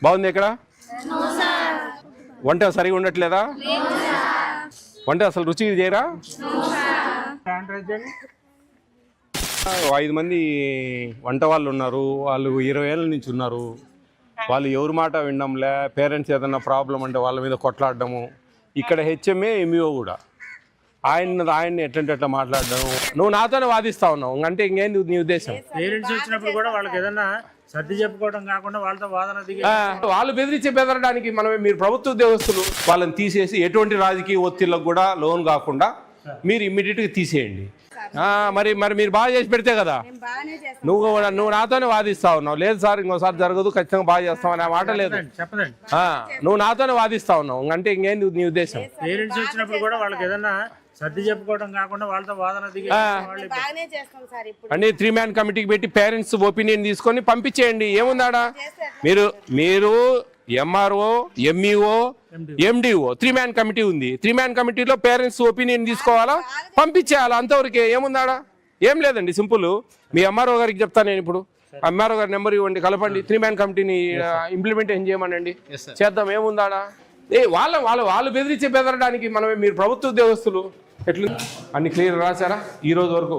బాగుంది ఇక్కడ వంట సరిగా ఉండట్లేదా? వంట అసలు రుచి చేయరా? 5 మంది వంట వాళ్ళు ఉన్నారు. వాళ్ళు 20 ఏళ్ళ నుంచి ఉన్నారు. వాళ్ళు ఎవరి మాట వినడంలే. పేరెంట్స్ ఏదన్నా ప్రాబ్లం అంటే వాళ్ళ మీద కొట్లాడడము. ఇక్కడ హెచ్ఎంఏ ఎంఈఓ కూడా ఆయన్ని ఎట్లంటే అట్లా మాట్లాడడం. నువ్వు నాతోనే వాదిస్తా ఉన్నావు అంటే ఇంకేంది నీ ఉద్దేశం? పేరెంట్స్ వచ్చినప్పుడు కూడా వాళ్ళకి ఏదన్నా సర్ది చెప్పుకోవడం కాకుండా వాళ్ళతో వాదన దిగి వాళ్ళు బెదరడానికి మీరు ప్రభుత్వ ఉద్యోగస్తులు వాళ్ళని తీసేసి ఎటువంటి రాజకీయ ఒత్తిళ్లకు కూడా లోన్ కాకుండా మీరు ఇమ్మీడియట్గా తీసేయండి. మరి మీరు బాగా చేసి పెడితే కదా. నువ్వు నాతోనే వాదిస్తా ఉన్నావు. లేదు సార్ ఇంకోసారి జరగదు, ఖచ్చితంగా బాగా చేస్తావు అనే మాట లేదు. చెప్పదండి. నువ్వు నాతోనే వాదిస్తా ఉన్నావు అంటే ఇంకేంది నీ ఉద్దేశం? పేరెంట్స్ వచ్చినప్పుడు కూడా వాళ్ళకి ఏదన్నా సర్ది చెప్పుకోవడం కాకుండా వాళ్ళతో వాదన దిగి అంటే 3 మ్యాన్ కమిటీకి పెట్టి పేరెంట్స్ ఒపీనియన్ తీసుకొని పంపించేయండి. ఏముందాడా మీరు MRO, MEO, MDO 3 man committee ఉంది. 3 మ్యాన్ కమిటీలో పేరెంట్స్ ఒపీనియన్ తీసుకోవాలా, పంపించేయాలా, అంతవరకే. ఏముందాడా? ఏం లేదండి, సింపుల్. మీ ఎంఆర్ఓ గారికి చెప్తాను నేను ఇప్పుడు. ఎంఆర్ఓ గారి నెంబర్ ఇవ్వండి, కలపండి. 3 మ్యాన్ కమిటీని ఇంప్లిమెంటేషన్ చేయమనండి, చేద్దాం. ఏముందాడా? వాళ్ళు బెదరడానికి మీరు ప్రభుత్వ ఉద్యోగస్తులు ఎట్లు అన్ని క్లియర్ రాశారా ఈ రోజు వరకు?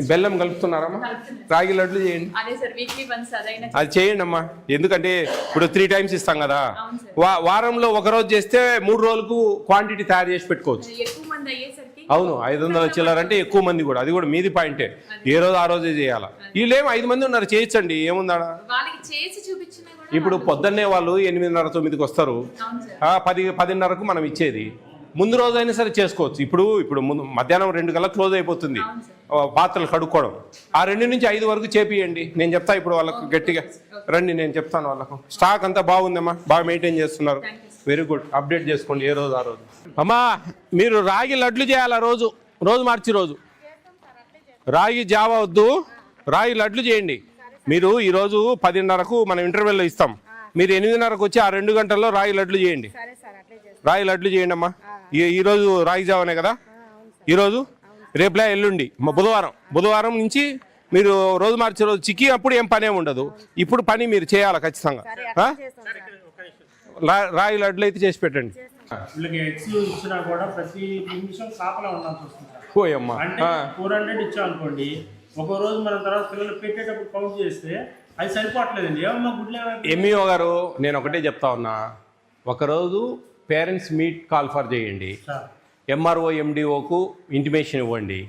బెల్లం కలుపుతున్నారమ్మా? రాగి లడ్లు చేయండి. అది చేయండి అమ్మా. ఎందుకంటే ఇప్పుడు 3 టైమ్స్ ఇస్తాం కదా. వారంలో ఒక రోజు చేస్తే 3 రోజులకు క్వాంటిటీ తయారు చేసి పెట్టుకోవచ్చు. అవును, 500 చిల్లరంటే ఎక్కువ మంది కూడా. అది కూడా మీది పాయింటే. ఏ రోజు ఆ రోజే చేయాలా. వీళ్ళేమో 5 మంది ఉన్నారు, చేయొచ్చండి. ఏముందా? ఇప్పుడు పొద్దున్నే వాళ్ళు 8:30, 9కి వస్తారు. 10:30కు మనం ఇచ్చేది. ముందు రోజు అయినా సరే చేసుకోవచ్చు. ఇప్పుడు మధ్యాహ్నం 2 కల్లా క్లోజ్ అయిపోతుంది పాత్రలు కడుక్కోవడం. ఆ 2 నుంచి 5 వరకు చేపియండి. నేను చెప్తా ఇప్పుడు వాళ్ళకు గట్టిగా రండి, నేను చెప్తాను వాళ్ళకు. స్టాక్ అంతా బాగుందమ్మా, బాగా మెయింటైన్ చేస్తున్నారు. Very good. అప్డేట్ చేసుకోండి ఏ రోజు ఆ రోజు. అమ్మా మీరు రాగి లడ్లు చేయాలా? రోజు మార్చి రోజు రాగి జావా వద్దు, రాగి లడ్లు చేయండి. మీరు ఈరోజు 10:30కు మనం ఇంటర్వెల్లో ఇస్తాం. మీరు 8:30కు వచ్చి ఆ 2 గంటల్లో రాగి లడ్లు చేయండి. రాగి లడ్లు చేయండి అమ్మా. ఈరోజు రాగి జావనే కదా ఈరోజు. రేపులా ఎల్లుండి బుధవారం నుంచి మీరు రోజు మార్చి రోజు చిక్కి అప్పుడు ఏం పనే ఉండదు. ఇప్పుడు పని మీరు చేయాలి ఖచ్చితంగా. రాగి లడ్లు అయితే చేసి పెట్టండి. పోయమ్మా 400 ఇచ్చామనుకోండి, ఒక రోజు మన తర్వాత పిల్లలు పెట్టేటప్పుడు కౌంట్ చేస్తే అది సరిపోవట్లేదండి. ఏమమ్మా గుడ్లే. ఎంఈఓ గారు నేను ఒకటే చెప్తా ఉన్నా, ఒకరోజు పేరెంట్స్ మీట్ కాల్ ఫర్ చేయండి. ఎంఆర్ఓ, ఎండిఓకు ఇంటిమేషన్ ఇవ్వండి.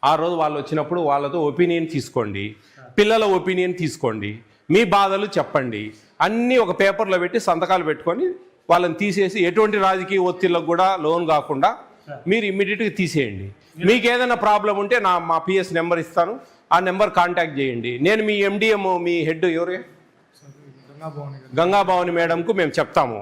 ఆ రోజు వాళ్ళు వచ్చినప్పుడు వాళ్ళతో ఒపీనియన్ తీసుకోండి, పిల్లల ఒపీనియన్ తీసుకోండి, మీ బాధలు చెప్పండి. అన్నీ ఒక పేపర్లో పెట్టి సంతకాలు పెట్టుకొని వాళ్ళని తీసేసి ఎటువంటి రాజకీయ ఒత్తిళ్లకు కూడా లోన్ కాకుండా మీరు ఇమ్మీడియట్గా తీసేయండి. మీకు ఏదైనా ప్రాబ్లం ఉంటే మా పిఎస్ నెంబర్ ఇస్తాను, ఆ నెంబర్ కాంటాక్ట్ చేయండి. నేను మీ ఎండిఎం, మీ హెడ్ ఎవరు, గంగాభవాని మేడంకు మేము చెప్తాము.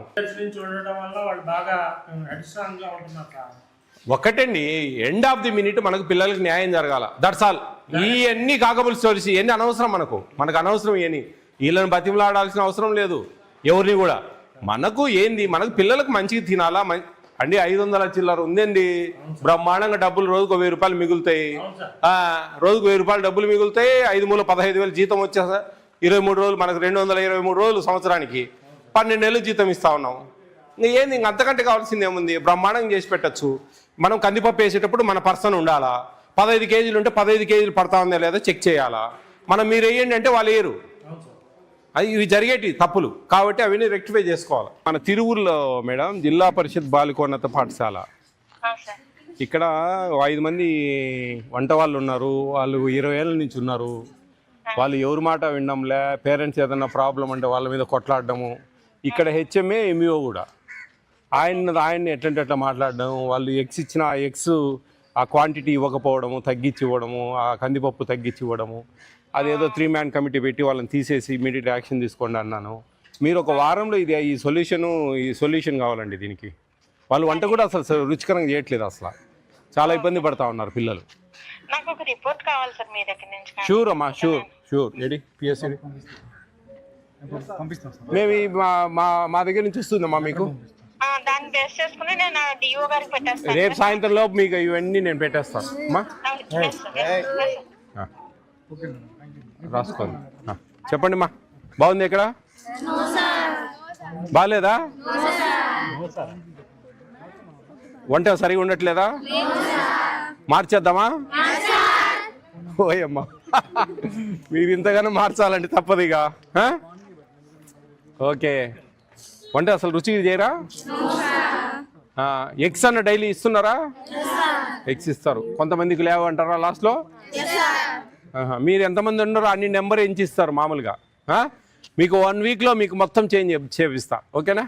ఒకటండి, ఎండ్ ఆఫ్ ది మినిట్ మనకు పిల్లలకి న్యాయం జరగాల. That's all. ఇవన్నీ కాకబుల్ స్టోరీస్, ఇవన్నీ అనవసరం. మనకు అనవసరం. ఇవన్నీ వీళ్ళని బతిమలాడాల్సిన అవసరం లేదు ఎవరిని కూడా. మనకు పిల్లలకు మంచిగా తినాలా అండి. 500 చిల్లర ఉందండి, బ్రహ్మాండంగా డబ్బులు రోజుకు 1000 రూపాయలు మిగులుతాయి. రోజుకు 1000 రూపాయలు డబ్బులు మిగులుతాయి. 5 మూల 15,000 జీతం వచ్చేసా 23 రోజులు, మనకు 223 రోజులు సంవత్సరానికి 12 నెలలు జీతం ఇస్తా ఉన్నాం. ఏంది అంతకంటే కావాల్సింది ఏముంది? బ్రహ్మాండంగా చేసి పెట్టచ్చు. మనం కందిపప్పు వేసేటప్పుడు మన పర్సన్ ఉండాలా. 15 కేజీలు ఉంటే 15 కేజీలు పడతా ఉందా లేదా చెక్ చేయాలా. మీరు వేయండి అంటే వాళ్ళు వేయరు. ఇవి జరిగేటి తప్పులు కాబట్టి అవన్నీ రెక్టిఫై చేసుకోవాలి. మన తిరువురులో మేడం జిల్లా పరిషత్ బాలికోన్నత పాఠశాల, ఇక్కడ 5 మంది వంట వాళ్ళు ఉన్నారు. వాళ్ళు 20 ఏళ్ళ నుంచి ఉన్నారు. వాళ్ళు ఎవరి మాట వినడంలే. పేరెంట్స్ ఏదన్నా ప్రాబ్లం అంటే వాళ్ళ మీద కొట్లాడడము. ఇక్కడ హెచ్ఎంఏ, ఎంఈఓ కూడా ఆయన్ని ఎట్లంటే అట్లా మాట్లాడడం. వాళ్ళు ఎగ్స్ ఇచ్చిన ఆ ఎగ్స్ ఆ క్వాంటిటీ ఇవ్వకపోవడము, తగ్గించి ఇవ్వడము, ఆ కందిపప్పు తగ్గించి ఇవ్వడము. అదేదో 3 మ్యాన్ కమిటీ పెట్టి వాళ్ళని తీసేసి ఇమీడియట్ యాక్షన్ తీసుకోండి అన్నాను. మీరు ఒక వారంలో ఈ సొల్యూషన్ కావాలండి దీనికి. వాళ్ళు వంట కూడా అసలు రుచికరంగా చేయట్లేదు. అసలు చాలా ఇబ్బంది పడతా ఉన్నారు పిల్లలు. నాకు ఒక రిపోర్ట్ కావాలి సార్ మీ దగ్గర నుంచి. షూర్ అమ్మా, షూర్. ఏడి పిఎస్సి మేము మా దగ్గర నుంచి వస్తుందమ్మా మీకు. దాన్ని బేస్ చేసుకుని నేను డిఓ గారికి పెట్టేస్తాను. రేపు సాయంత్రం లోపు మీకు ఇవన్నీ నేను పెట్టేస్తాను అమ్మా. ఓకే. రాసుకోండి. చెప్పండి మా, బాగుంది ఇక్కడ? బాగాలేదా? వంట సరిగా ఉండట్లేదా? మార్చేద్దామా? ఓయమ్మా, మీరు ఇంతగానో మార్చాలండి, తప్పదు ఇక. ఓకే, వంట అసలు రుచిగా చేయరా? ఎగ్స్ అన్న డైలీ ఇస్తున్నారా? ఎగ్స్ ఇస్తారు. కొంతమందికి లేవంటారా లాస్ట్లో? మీరు ఎంతమంది ఉన్నారో అన్ని నెంబర్ ఎంచి ఇస్తారు మామూలుగా. మీకు 1 వీక్లో మీకు మొత్తం చేంజ్ చేపిస్తా, ఓకేనా?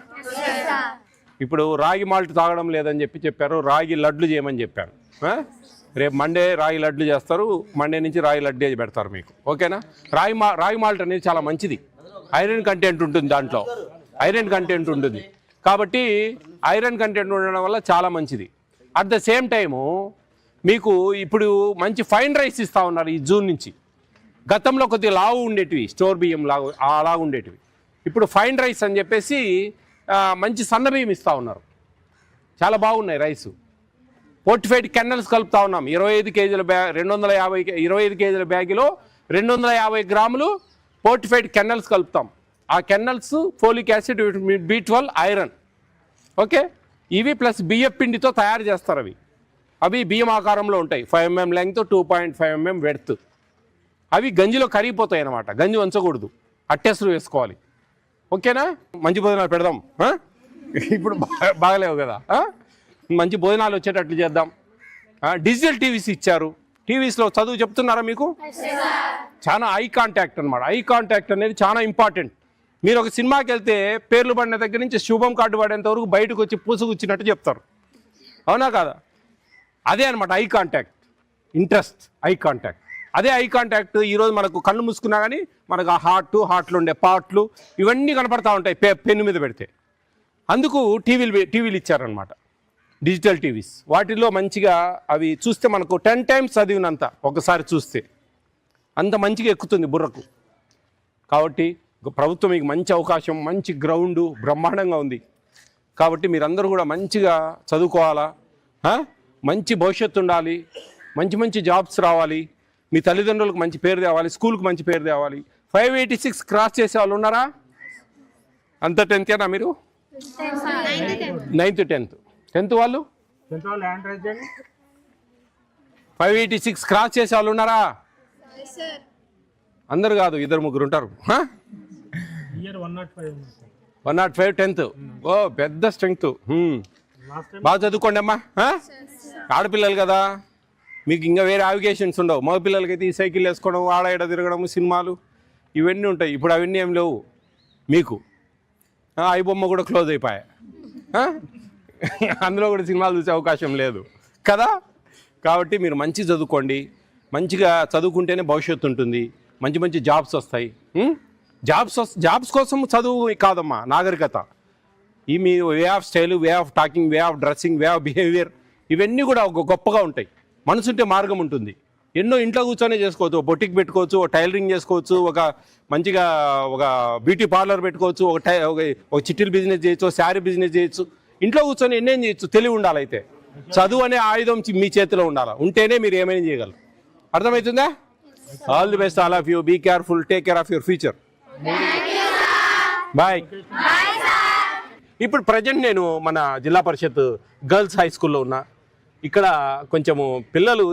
ఇప్పుడు రాగి మాల్ట్ తాగడం లేదని చెప్పారు, రాగి లడ్లు చేయమని చెప్పాను. రేపు మండే రాగి లడ్లు చేస్తారు, మండే నుంచి రాగి లడ్డే పెడతారు మీకు, ఓకేనా? రాగి మాల్ట్ అనేది చాలా మంచిది, ఐరన్ కంటెంట్ ఉంటుంది దాంట్లో, ఐరన్ కంటెంట్ ఉంటుంది కాబట్టి ఐరన్ కంటెంట్ ఉండడం వల్ల చాలా మంచిది. అట్ ద సేమ్ టైము మీకు ఇప్పుడు మంచి ఫైన్ రైస్ ఇస్తూ ఉన్నారు ఈ జూన్ నుంచి. గతంలో కొద్దిగా లావు ఉండేటివి, స్టోర్ బియ్యం లాగా ఉండేటివి, ఇప్పుడు ఫైన్ రైస్ అని చెప్పేసి మంచి సన్న బియ్యం ఇస్తూ ఉన్నారు, చాలా బాగున్నాయి రైసు. ఫోర్టిఫైడ్ కెన్నల్స్ కలుపుతా ఉన్నాం. 25 కేజీల బ్యాగ్ 25 కేజీల బ్యాగ్లో 250 గ్రాములు ఫోర్టిఫైడ్ కెన్నల్స్ కలుపుతాం. ఆ kernels folic acid, vitamin B12, iron, okay? ఇవి ప్లస్ బియ్యం పిండితో తయారు చేస్తారు. అవి బియ్యం ఆకారంలో ఉంటాయి, 5 mm లెంగ్త్, 2.5 mm వెడ్త్. అవి గంజిలో కరిగిపోతాయి అన్నమాట, గంజి వంచకూడదు, అట్టేసులు వేసుకోవాలి, ఓకేనా? మంచి భోజనాలు పెడదాం. ఇప్పుడు బాగలేవు కదా, మంచి భోజనాలు వచ్చేటట్లు చేద్దాం. డిజిటల్ టీవీస్ ఇచ్చారు, టీవీస్లో చదువు చెప్తున్నారా మీకు? చాలా ఐ కాంటాక్ట్ అనమాట. ఐ కాంటాక్ట్ అనేది చాలా ఇంపార్టెంట్. మీరు ఒక సినిమాకి వెళ్తే పేర్లు పడిన దగ్గర నుంచి శుభం కార్డు పడేంత వరకు బయటకు వచ్చి పూసుకొచ్చినట్టు చెప్తారు, అవునా కాదా? అదే అనమాట eye contact, interest, eye contact. అదే ఐ కాంటాక్ట్ ఈరోజు మనకు కళ్ళు మూసుకున్నా కానీ మనకు ఆ హార్ట్లో ఉండే పార్ట్లు ఇవన్నీ కనపడతా ఉంటాయి పెన్ను మీద పెడితే. అందుకు టీవీలు ఇచ్చారనమాట, డిజిటల్ టీవీస్. వాటిల్లో మంచిగా అవి చూస్తే మనకు 10 times చదివినంత ఒకసారి చూస్తే అంత మంచిగా ఎక్కుతుంది బుర్రకు. కాబట్టి ప్రభుత్వం మీకు మంచి అవకాశం, మంచి గ్రౌండు బ్రహ్మాండంగా ఉంది. కాబట్టి మీరందరూ కూడా మంచిగా చదువుకోవాలా, మంచి భవిష్యత్తు ఉండాలి, మంచి జాబ్స్ రావాలి, మీ తల్లిదండ్రులకు మంచి పేరు తేవాలి, స్కూల్కి మంచి పేరు తేవాలి. 586 క్రాస్ చేసే వాళ్ళు ఉన్నారా? అంత 10th మీరు? 9th 10th వాళ్ళు 586 క్రాస్ చేసే వాళ్ళు ఉన్నారా? అందరు కాదు, 2-3 ఉంటారు. 105 10th. ఓ పెద్ద స్ట్రెంగ్త్. బాగా చదువుకోండి అమ్మా. ఆడపిల్లలు కదా, మీకు ఇంకా వేరే అవిగేషన్స్ ఉండవు. మగ పిల్లలకైతే ఈ సైకిల్ వేసుకోవడం, ఆడ తిరగడం, సినిమాలు ఇవన్నీ ఉంటాయి. ఇప్పుడు అవన్నీ ఏం లేవు మీకు. ఐ బొమ్మ కూడా క్లోజ్ అయిపోయాయి, అందులో కూడా సినిమాలు చూసే అవకాశం లేదు కదా. కాబట్టి మీరు మంచి చదువుకోండి, మంచిగా చదువుకుంటేనే భవిష్యత్తు ఉంటుంది, మంచి జాబ్స్ వస్తాయి. జాబ్స్ కోసం చదువు కాదమ్మా, నాగరికత. ఈ మీ way of style, way of talking, way of dressing, way of behaviour ఇవన్నీ కూడా ఒక గొప్పగా ఉంటాయి. మనసుంటే మార్గం ఉంటుంది. ఎన్నో ఇంట్లో కూర్చొనే చేసుకోవచ్చు, ఒక బొటిక్ పెట్టుకోవచ్చు, ఒక టైలరింగ్ చేసుకోవచ్చు, ఒక మంచిగా ఒక బ్యూటీ పార్లర్ పెట్టుకోవచ్చు, ఒక చిట్టీల బిజినెస్ చేయొచ్చు, శారీ బిజినెస్ చేయొచ్చు. ఇంట్లో కూర్చొని ఎన్నేం చేయొచ్చు, తెలివి ఉండాలి. అయితే చదువు అనే ఆయుధం మీ చేతిలో ఉండాలి, ఉంటేనే మీరు ఏమైనా చేయగలరు. అర్థమవుతుందా? All the best, all of you. Be careful, take care of your future. Bye. ఇప్పుడు ప్రజెంట్ నేను మన జిల్లా పరిషత్ గర్ల్స్ హై స్కూల్లో ఉన్నా. ఇక్కడ కొంచెము పిల్లలు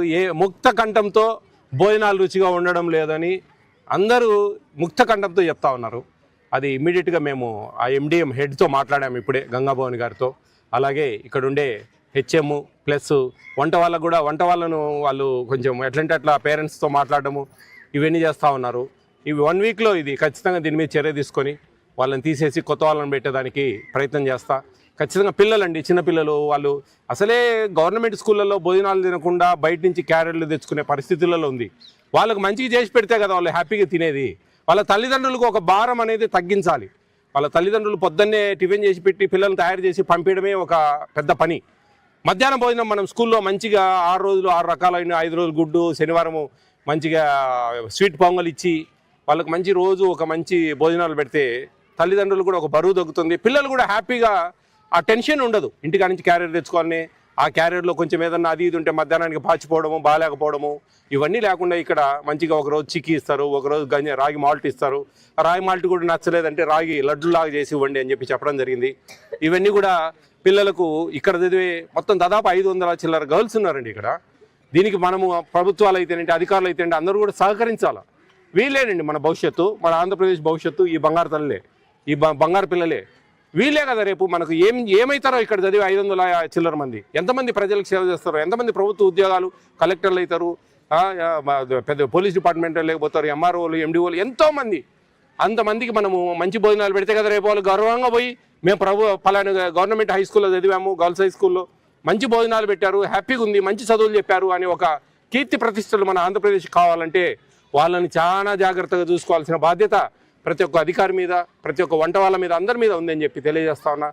ముక్త కంఠంతో భోజనాలు రుచిగా ఉండడం లేదని అందరూ ముక్త కంఠంతో చెప్తా ఉన్నారు. అది ఇమ్మీడియట్గా మేము ఆ MDM హెడ్తో మాట్లాడాము ఇప్పుడే, గంగాభవన్ గారితో. అలాగే ఇక్కడ ఉండే HM ప్లస్ వంట వాళ్ళను వాళ్ళు కొంచెం ఎట్లంటే అట్లా పేరెంట్స్తో మాట్లాడము ఇవన్నీ చేస్తూ ఉన్నారు. ఇవి 1 వీక్లో ఇది ఖచ్చితంగా దీని మీద చర్య తీసుకొని వాళ్ళని తీసేసి కొత్త వాళ్ళని పెట్టేదానికి ప్రయత్నం చేస్తా. ఖచ్చితంగా పిల్లలండి, చిన్నపిల్లలు వాళ్ళు అసలే గవర్నమెంట్ స్కూళ్ళల్లో భోజనాలు తినకుండా బయట నుంచి క్యారెట్లు తెచ్చుకునే పరిస్థితులలో ఉంది. వాళ్ళకు మంచిగా చేసి పెడితే కదా వాళ్ళు హ్యాపీగా తినేది. వాళ్ళ తల్లిదండ్రులకు ఒక భారం అనేది తగ్గించాలి. వాళ్ళ తల్లిదండ్రులు పొద్దున్నే టిఫిన్ చేసి పెట్టి పిల్లల్ని తయారు చేసి పంపించడమే ఒక పెద్ద పని. మధ్యాహ్నం భోజనం మనం స్కూల్లో మంచిగా 6 రోజులు 6 రకాలైన 5 రోజులు గుడ్డు, శనివారము మంచిగా స్వీట్ పొంగల్ ఇచ్చి వాళ్ళకి మంచి రోజు ఒక మంచి భోజనాలు పెడితే తల్లిదండ్రులు కూడా ఒక బరువు తగ్గుతుంది. పిల్లలు కూడా హ్యాపీగా ఆ టెన్షన్ ఉండదు. ఇంటికా నుంచి క్యారియర్ తెచ్చుకోవాలని ఆ క్యారియర్లో కొంచెం ఏదన్నా అది ఇది ఉంటే మధ్యాహ్నానికి పాచిపోవడము బాగాలేకపోవడము ఇవన్నీ లేకుండా ఇక్కడ మంచిగా ఒకరోజు చిక్కీ ఇస్తారు, ఒకరోజు రాగి మాల్ట్ ఇస్తారు. ఆ రాగి మాల్ట్ కూడా నచ్చలేదంటే రాగి లడ్డులాగా చేసి ఇవ్వండి అని చెప్పి చెప్పడం జరిగింది. ఇవన్నీ కూడా పిల్లలకు ఇక్కడ చదివే మొత్తం దాదాపు 500 చిల్లర గర్ల్స్ ఉన్నారండి ఇక్కడ. దీనికి మనము ప్రభుత్వాలు అయితేనంటే అధికారులు అయితేనంటే అందరూ కూడా సహకరించాలి. వీళ్ళేనండి మన భవిష్యత్తు, మన ఆంధ్రప్రదేశ్ భవిష్యత్తు. ఈ బంగారు తల్లులే, ఈ బంగారు పిల్లలే, వీళ్ళే కదా రేపు మనకు ఏమవుతారో ఇక్కడ చదివి 500 చిల్లర మంది. ఎంతమంది ప్రజలకు సేవ చేస్తారో, ఎంతమంది ప్రభుత్వ ఉద్యోగాలు, కలెక్టర్లు అవుతారు, పెద్ద పోలీస్ డిపార్ట్మెంట్ లేకపోతారు, ఎంఆర్ఓలు, ఎండిఓలు, ఎంతోమంది. అంతమందికి మనము మంచి భోజనాలు పెడితే కదా రేపు వాళ్ళు గర్వంగా పోయి మేము పలానా గవర్నమెంట్ హై స్కూల్లో చదివాము, గర్ల్స్ హై స్కూల్లో మంచి భోజనాలు పెట్టారు, హ్యాపీగా ఉంది, మంచి చదువులు చెప్పారు అని ఒక కీర్తి ప్రతిష్టలు మన ఆంధ్రప్రదేశ్ కావాలంటే వాళ్ళని చాలా జాగ్రత్తగా చూసుకోవాల్సిన బాధ్యత ప్రతి ఒక్క అధికారి మీద, ప్రతి ఒక్క వంట వాళ్ళ మీద, అందరి మీద ఉందని చెప్పి తెలియజేస్తా ఉన్నా.